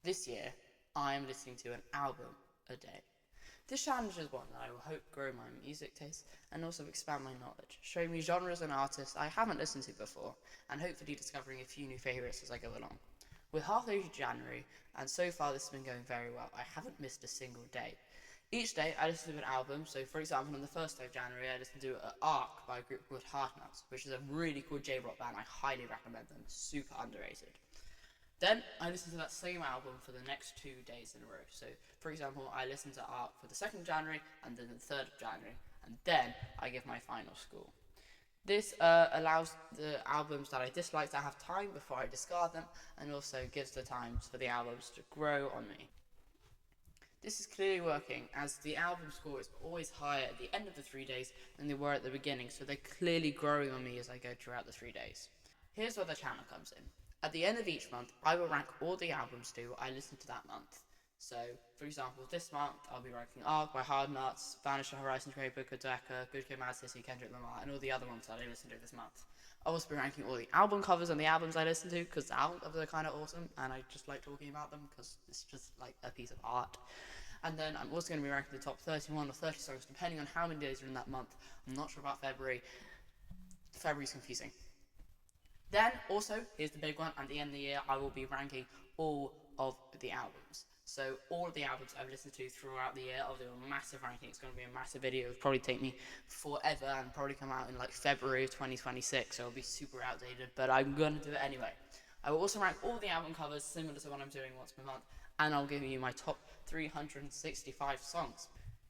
This year, I am listening to an album a day. This challenge is one that I will hope grow my music taste and also expand my knowledge, showing me genres and artists I haven't listened to before, and hopefully discovering a few new favourites as I go along. We're halfway through January, and so far this has been going very well. I haven't missed a single day. Each day I listen to an album, so for example on the 1st day of January I listened to Arc by a group called Hard Nuts, which is a really cool J-rock band. I highly recommend them, super underrated. Then I listen to that same album for the next 2 days in a row. So, for example, I listen to Arc for the 2nd of January and then the 3rd of January, and then I give my final score. This allows the albums that I dislike to have time before I discard them, and also gives the time for the albums to grow on me. This is clearly working, as the album score is always higher at the end of the 3 days than they were at the beginning, so they're clearly growing on me as I go throughout the 3 days. Here's where the channel comes in. At the end of each month, I will rank all the albums to I listened to that month. So, for example, this month I'll be ranking Arc by Hard Nuts, Vanish the Horizons, Grey Book of Decca, Good Kid, Mad City, Kendrick Lamar, and all the other ones that I listened to this month. I'll also be ranking all the album covers and the albums I listen to, because the album covers are kind of awesome, and I just like talking about them because it's just like a piece of art. And then I'm also going to be ranking the top 31 or 30 songs depending on how many days are in that month. I'm not sure about February. February's confusing. Then, also, here's the big one, at the end of the year, I will be ranking all of the albums. So, all of the albums I've listened to throughout the year, I'll do a massive ranking. It's going to be a massive video. It'll probably take me forever and probably come out in like February of 2026, so it'll be super outdated, but I'm going to do it anyway. I will also rank all the album covers similar to what I'm doing once per month, and I'll give you my top 365 songs.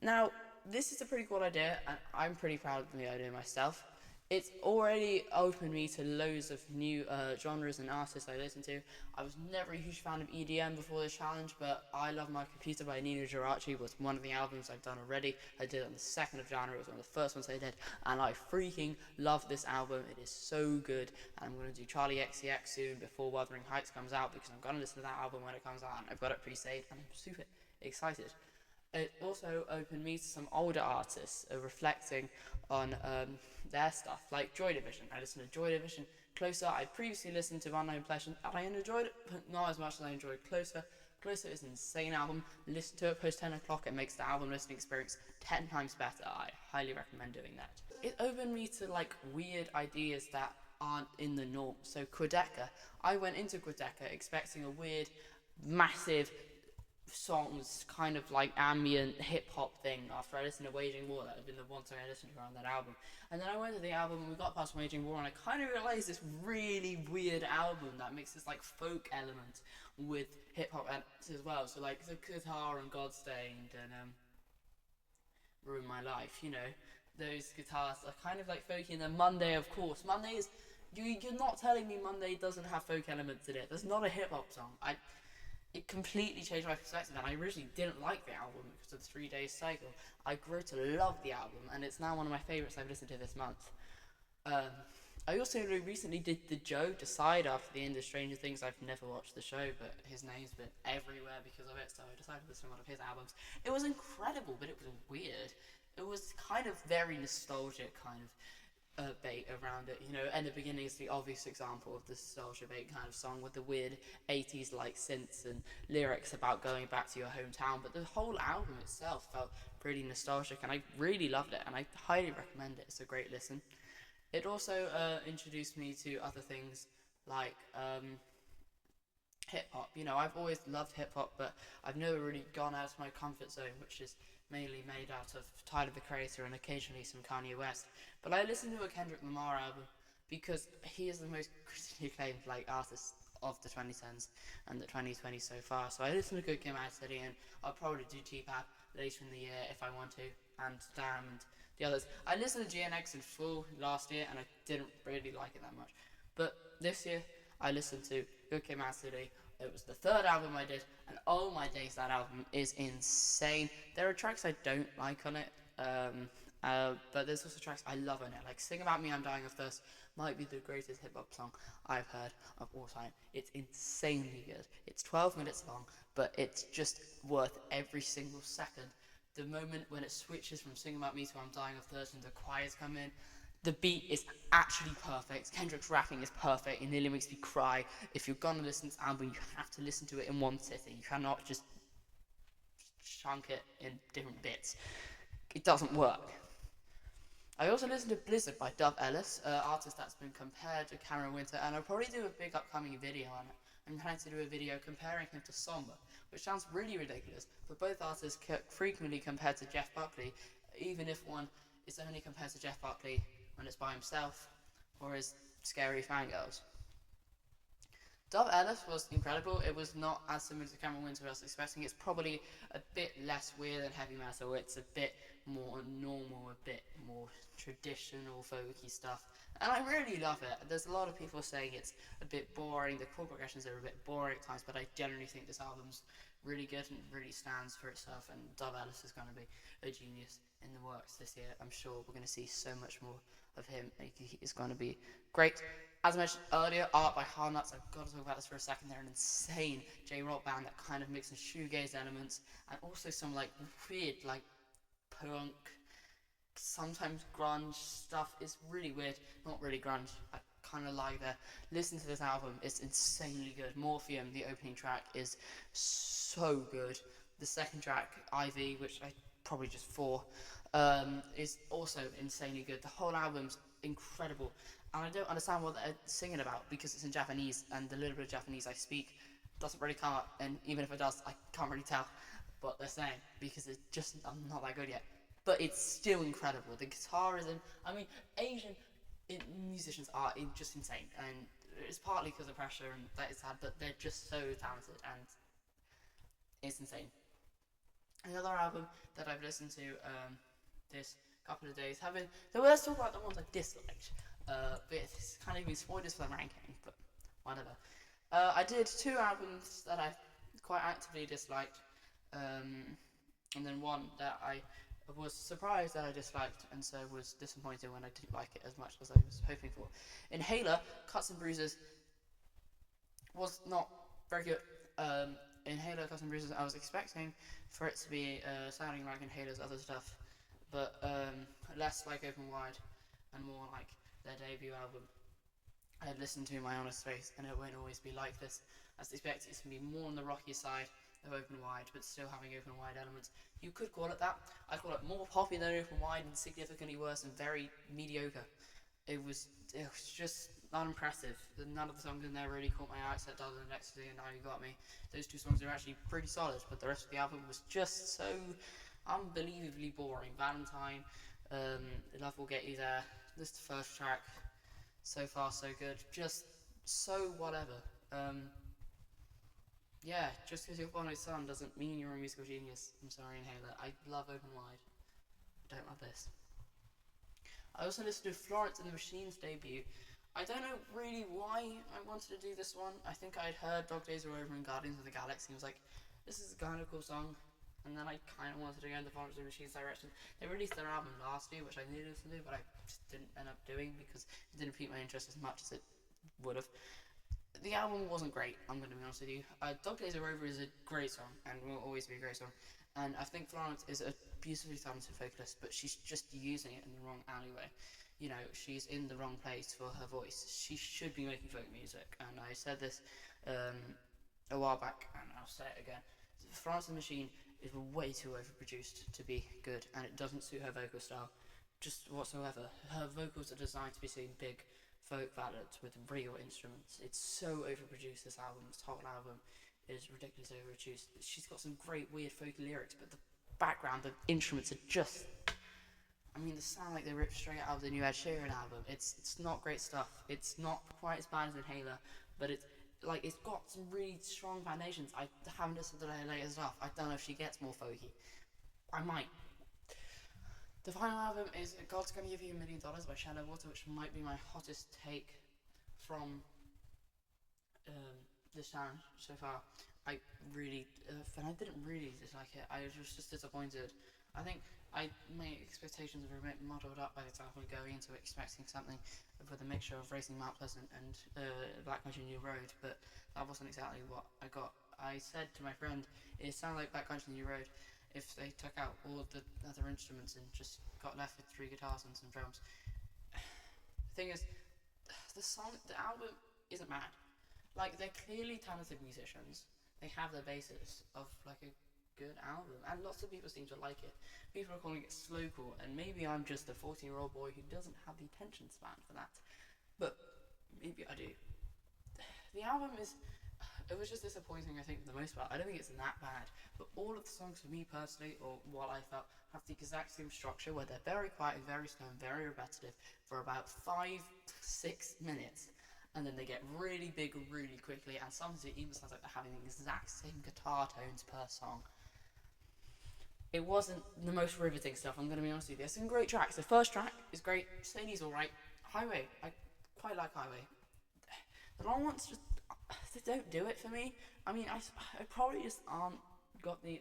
Now, this is a pretty cool idea, and I'm pretty proud of the idea myself. It's already opened me to loads of new genres and artists I listen to. I was never a huge fan of EDM before this challenge, but I Love My Computer by Nino Geraci was one of the albums I've done already. I did it on the 2nd of January, it was one of the first ones I did, and I freaking love this album. It is so good, and I'm going to do Charlie XCX soon before Wuthering Heights comes out, because I'm going to listen to that album when it comes out, and I've got it pre-saved, and I'm super excited. It also opened me to some older artists reflecting on their stuff, like Joy Division. I listened to Joy Division, Closer. I previously listened to Unknown Pleasure, and I enjoyed it, but not as much as I enjoyed Closer. Closer is an insane album. Listen to it post 10 o'clock, it makes the album listening experience 10 times better. I highly recommend doing that. It opened me to like weird ideas that aren't in the norm. So Quedeca, I went into Quedeca expecting a weird, massive songs, kind of like ambient hip hop thing after I listened to Waging War. That had been the one song I listened to on that album. And then I went to the album and we got past Waging War and I kind of realised this really weird album that mixes like folk element with hip hop as well. So like the guitar and Godstained and Ruin My Life, you know, those guitars are kind of like folky. And then Monday, of course. Monday is. You're not telling me Monday doesn't have folk elements in it. There's not a hip hop song. It completely changed my perspective, and I originally didn't like the album because of the 3 days cycle. I grew to love the album, and it's now one of my favourites I've listened to this month. Um, I also recently did the Joe Decide after the end of Stranger Things. I've never watched the show, but his name's been everywhere because of it, so I decided to listen to one of his albums. It was incredible, but it was weird. It was kind of very nostalgic, kind of bait around it. You know, and the beginning is the obvious example of the nostalgia bait kind of song with the weird 80s like synths and lyrics about going back to your hometown. But the whole album itself felt pretty nostalgic, and I really loved it, and I highly recommend it. It's a great listen. It also introduced me to other things like hip hop. You know, I've always loved hip hop, but I've never really gone out of my comfort zone, which is mainly made out of Tyler the Creator and occasionally some Kanye West. But I listened to a Kendrick Lamar album because he is the most critically acclaimed like artist of the 2010s and the 2020s so far. So I listened to Good Kid, Mad City, and I'll probably do T-Pap later in the year if I want to, and Damn and the others. I listened to GNX in full last year, and I didn't really like it that much. But this year, I listened to Good Kid, Mad City. It was the third album I did, and oh my days, that album is insane. There are tracks I don't like on it, but there's also tracks I love on it. Like Sing About Me, I'm Dying of Thirst might be the greatest hip hop song I've heard of all time. It's insanely good. It's 12 minutes long, but it's just worth every single second. The moment when it switches from Sing About Me to I'm Dying of Thirst and the choirs come in, The beat is actually perfect. Kendrick's rapping is perfect. It nearly makes me cry. If you're gonna listen to the album, you have to listen to it in one sitting. You cannot just chunk it in different bits. It doesn't work. I also listened to Blizzard by Dove Ellis, an artist that's been compared to Cameron Winter, and I'll probably do a big upcoming video on it. I'm planning to do a video comparing him to Somber, which sounds really ridiculous, but both artists frequently compared to Jeff Buckley, even if one is only compared to Jeff Buckley when it's by himself or as scary fangirls. Dove Ellis was incredible. It was not as similar to Cameron Winter as I was expecting. It's probably a bit less weird than heavy metal. It's a bit more normal, a bit more traditional, folky stuff. And I really love it. There's a lot of people saying it's a bit boring. The chord progressions are a bit boring at times, but I generally think this album's really good and really stands for itself. And Dove Ellis is going to be a genius in the works this year. I'm sure we're going to see so much more of him. He is going to be great. As I mentioned earlier, Art by Hard Nuts. I've got to talk about this for a second. They're an insane J-rock band that kind of mixes shoegaze elements and also some like weird like punk, sometimes grunge stuff. It's really weird. Not really grunge. I kind of like that. Listen to this album. It's insanely good. Morpheum, the opening track, is so good. The second track, Ivy, which I probably just is also insanely good. The whole album's incredible. And I don't understand what they're singing about because it's in Japanese, and the little bit of Japanese I speak doesn't really come up, and even if it does, I can't really tell what they're saying because I'm not that good yet. But it's still incredible. The guitarism, I mean, Asian musicians are just insane, and it's partly because of pressure and that is sad, but they're just so talented, and it's insane. Another album that I've listened to this couple of days have been. So let's talk about the ones I disliked. But it's kind of been spoilers for the ranking, but whatever. I did 2 albums that I quite actively disliked, and then one that I was surprised that I disliked, and so was disappointed when I didn't like it as much as I was hoping for. Inhaler, Cuts and Bruises, was not very good. Inhaler, Cuts and Bruises, I was expecting for it to be sounding like Inhaler's other stuff, but less like Open Wide and more like their debut album. I had listened to My Honest Face, and it won't always be like this. As expected, it's going to be more on the rocky side of Open Wide, but still having Open Wide elements. You could call it that. I'd call it more poppy than Open Wide and significantly worse and very mediocre. It was just unimpressive. None of the songs in there really caught my eye except Other Than Ecstasy and Now You Got Me. Those 2 songs are actually pretty solid, but the rest of the album was just so unbelievably boring. Valentine, Love Will Get You There. This is the first track. So far, so good. Just so whatever. Yeah, just because you're Bono's son doesn't mean you're a musical genius. I'm sorry, Inhaler. I love Open Wide. I don't love this. I also listened to Florence and the Machine's debut. I don't know really why I wanted to do this one. I think I'd heard Dog Days Are Over and Guardians of the Galaxy and was like, this is a kind of cool song. And then I kind of wanted to go in the Florence and the Machine's direction. They released their album last year, which I needed to do, but I just didn't end up doing because it didn't pique my interest as much as it would have. The album wasn't great, I'm going to be honest with you. Dog Days Are Over is a great song, and will always be a great song. And I think Florence is a beautifully talented vocalist, but she's just using it in the wrong alleyway. You know, she's in the wrong place for her voice. She should be making folk music, and I said this a while back, and I'll say it again. Florence and the Machine is way too overproduced to be good, and it doesn't suit her vocal style just whatsoever. Her vocals are designed to be singing big folk ballads with real instruments. It's so overproduced, this album. This whole album is ridiculously overproduced. She's got some great weird folky lyrics, but the background, the instruments are just, I mean, they sound like they ripped straight out of the new Ed Sheeran album. It's not great stuff. It's not quite as bad as Inhaler, but it's got some really strong foundations. I haven't listened to her latest stuff. I don't know if she gets more folky. I might. The final album is God's Gonna Give You $1 Million by Shadow Water, which might be my hottest take from this challenge so far. I didn't really dislike it. I was just disappointed. I think my expectations were a bit muddled up by the time I going into it, expecting something with a mixture of Racing Mount Pleasant and Black Country New Road, but that wasn't exactly what I got. I said to my friend, it sounded like Black Country New Road if they took out all the other instruments and just got left with 3 guitars and some drums. thing is, the album isn't bad. Like, they're clearly talented musicians. They have the basis of like a good album, and lots of people seem to like it. People are calling it slowcore, and maybe I'm just a 14-year-old boy who doesn't have the attention span for that, but maybe I do. The album is. It was just disappointing, I think, for the most part. I don't think it's that bad, but all of the songs for me personally, or what I felt, have the exact same structure where they're very quiet, very slow, and very repetitive for about 5-6 minutes, and then they get really big really quickly, and sometimes it even sounds like they're having the exact same guitar tones per song. It wasn't the most riveting stuff, I'm going to be honest with you. There's some great tracks. The first track is great, Sadie's alright. Highway, I quite like Highway. The long ones just they don't do it for me. I mean, I probably just haven't got the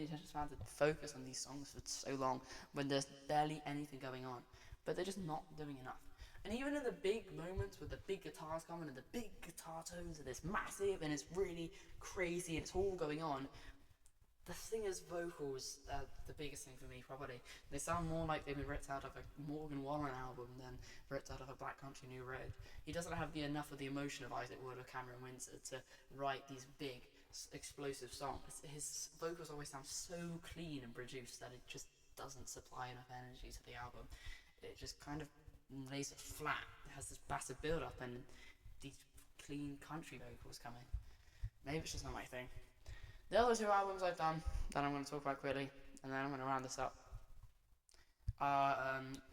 attention span to focus on these songs for so long when there's barely anything going on. But they're just not doing enough. And even in the big moments with the big guitars coming and the big guitar tones and it's massive and it's really crazy and it's all going on, the singer's vocals are the biggest thing for me, probably. They sound more like they've been ripped out of a Morgan Wallen album than ripped out of a Black Country New Road. He doesn't have enough of the emotion of Isaac Wood or Cameron Windsor to write these big, explosive songs. His vocals always sound so clean and produced that it just doesn't supply enough energy to the album. It just kind of lays it flat. It has this massive build-up and these clean country vocals coming. Maybe it's just not my thing. The other two albums I've done that I'm going to talk about quickly, and then I'm going to round this up, are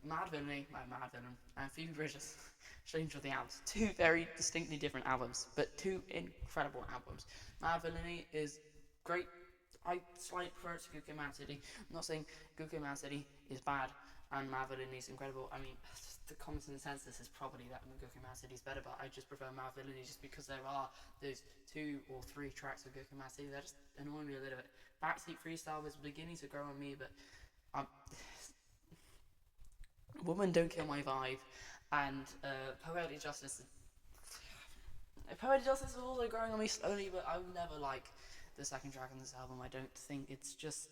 Mad Villainy by Mad Villain and Phoebe Bridgers, Strange of the Alps. Two very distinctly different albums, but two incredible albums. Mad Villainy is great. I slightly prefer it to Good Kid, Mad City. I'm not saying Good Kid, Mad City is bad and Mad Villainy is incredible. I mean, the common consensus is probably that Good Kid, Mad City is better, but I just prefer Mad Villainy just because there are those 2 or 3 tracks of Good Kid, Mad City that just annoy me a little bit. Backseat Freestyle was beginning to grow on me, but Woman Don't Kill My Vibe and Poetic Justice. Poetic Justice is also growing on me slowly, but I will never like the second track on this album. I don't think it's just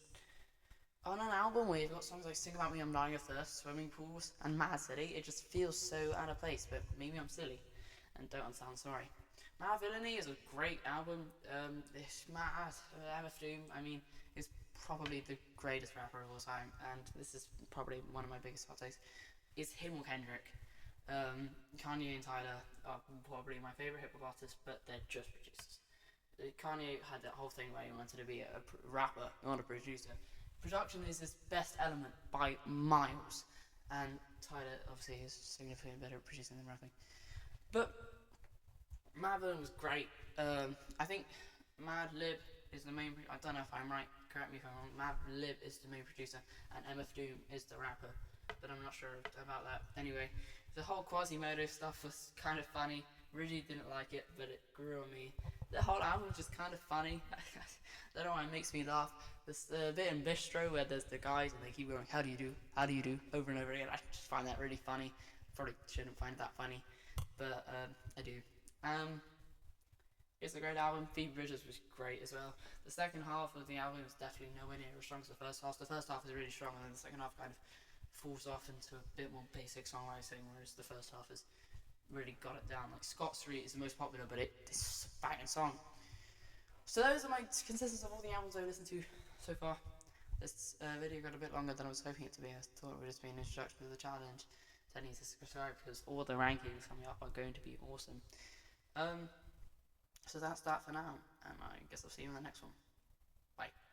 on an album where you've got songs like Sing About Me, I'm Dying of Thirst, Swimming Pools, and Mad City. It just feels so out of place, but maybe I'm silly and don't sound sorry. Mad Villainy is a great album. It's mad. MF Doom, I mean, is probably the greatest rapper of all time, and this is probably one of my biggest hot takes. It's him or Kendrick. Kanye and Tyler are probably my favourite hip hop artists, but they're just producers. Kanye had that whole thing where he wanted to be a rapper, not a producer. Production is his best element by miles, and Tyler obviously is significantly better at producing than rapping. But Mad Villain was great. I think Mad Lib is the main. I don't know if I'm right. Correct me if I'm wrong. Mad Lib is the main producer, and MF Doom is the rapper. But I'm not sure about that. Anyway, the whole Quasimodo stuff was kind of funny. Really didn't like it, but it grew on me. The whole album was just kind of funny. I don't know why it makes me laugh. There's the bit in Bistro where there's the guys and they keep going, how do you do, over and over again. I just find that really funny. Probably shouldn't find that funny, but I do. It's a great album. Phoebe Bridgers was great as well. The second half of the album is definitely nowhere near as strong as the first half. The first half is really strong, and then the second half kind of falls off into a bit more basic songwriting, whereas the first half has really got it down. Like Scott Street is the most popular, but it's a banging song. So those are my consensus of all the albums I've listened to so far. This video got a bit longer than I was hoping it to be. I thought it would just be an introduction to the challenge. Telling you to subscribe because all the rankings coming up are going to be awesome. So that's that for now, and I guess I'll see you in the next one. Bye.